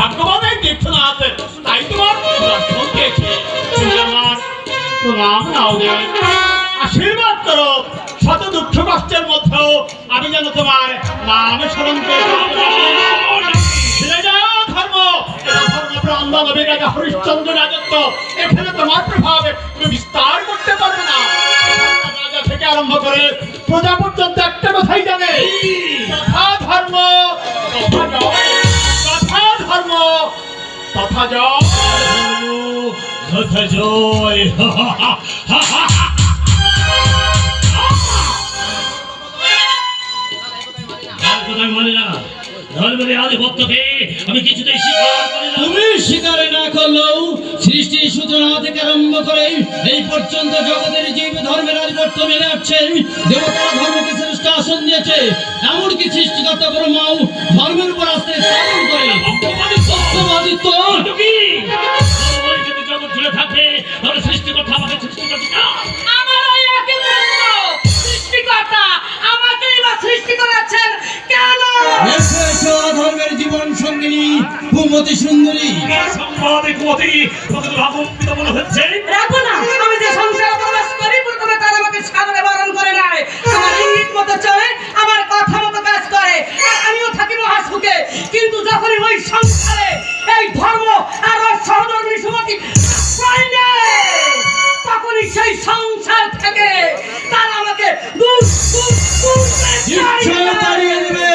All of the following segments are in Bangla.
ভাগ্যবানের তীর্থনাথ, তাই তোমার দর্শন পেয়েছে। তুমি আমার প্রণাম নাও দেব, আশীর্বাদ করো। শত দুঃখ কষ্টের মধ্যেও আমি যেন তোমার নাম স্মরণ করে ধর্ম। ব্রাহ্মণ রাজা হরিশ্চন্দ্র রাজত্ব, এখানে তোমার প্রভাব তুমি বিস্তার করতে পারবে না। রাজা থেকে আরম্ভ করে প্রজা পর্যন্ত একটা কথাই জানে, তথা ধর্ম তথা ধর্ম তথা জয় তথা জয়। আমি কিছুতেই স্বীকার করি না। তুমি স্বীকার না করলেও সৃষ্টির সূচনা থেকে আরম্ভ করে এই পর্যন্ত জগতের জীব ধর্মের আধিপত্য মেনে আসছে। দেবতারা ধর্মকে শ্রেষ্ঠ আসন দিয়েছে, এমনকি সৃষ্টিকর্তা ব্রহ্মাও ধর্মের উপর আস্থা স্থাপন করে। সত্যবাদিত্ব যদি জগৎ জুড়ে থাকে তাহলে সৃষ্টিকর্তা আমাকে সৃষ্টি করছে না। আমার ওই একই প্রশ্ন, সৃষ্টিকর্তা আমাকেই বা সৃষ্টি করেছেন কেন? ধর্মের জীবন সঙ্গিনী কুমতি সুন্দরী সম্বাদে কুমতি তোমাকে তো ভাগবত মনে হচ্ছে। রাখো না, আমি যে সংসারে প্রবেশ করি প্রথমে তারা আমাকে সাদরে বরণ করে নেয়, আমার ইঙ্গিত মতো চলে, আমার কথা মতো কাজ করে, আর আমিও থাকি মহাসুখে। কিন্তু যখনই ওই সংসারে এই ধর্ম আর ওর সহধর্মী সুমতি আশ্রয় নেয়, তখনই সেই সংসার থেকে তারা আমাকে দূর দূর দূর তাড়িয়ে দেবে।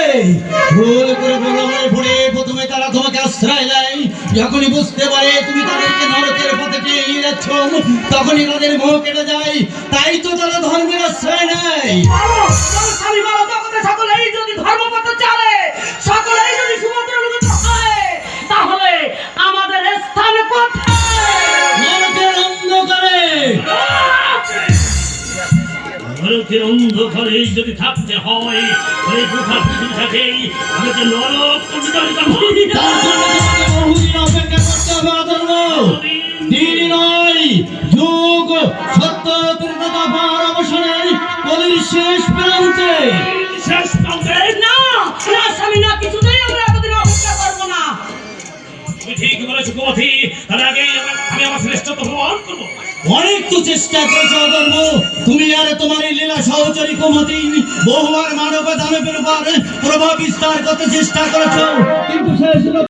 ভুল করে প্রলোভনে পড়ে প্রথমে তারা তোমাকে আশ্রয় দেয়, যখনই বুঝতে পারে তুমি তাদেরকে নরকের পথে টেনে নিয়ে যাচ্ছ, তখনই তাদের মোহ কেটে যায়। তাই তো তারা ধর্মের আশ্রয় নেয়। আমি বলো, জগতে সকলেই যদি ধর্মপথ চলে, সকলেই যদি সুমন্ত্র হয়, তাহলে আমাদের স্থান কোথায়? নরকের অন্ধকারে। নরকের অন্ধকারে যদি থাকতে হয়, ওই গুহা থাকেই আমাকে নরক পরিচালিত তার জন্য তোমাকে বহুদিন অপেক্ষা করতে হবে। অধর্ম দিন নয়, যুগ সত্য ত্রিতা পার অবসানে কলির শেষ প্রান্তে। শেষ প্রান্তে না না স্বামী, না, কিছুতেই আমরা এতদিন অপেক্ষা করবো না। তুমি ঠিক বলেছো কুমতি, তার আগে আমি আমার শ্রেষ্ঠত্ব প্রমাণ করবো। অনেক তো চেষ্টা করেছ অধর্ম, তুমি আর তোমার এই লীলা সহচরী কুমতি বহুবার মানব দানবের উপর প্রভাব বিস্তার করতে চেষ্টা করেছ, কিন্তু শেষ